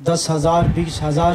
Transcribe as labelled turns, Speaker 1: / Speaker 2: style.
Speaker 1: 10,000 20,000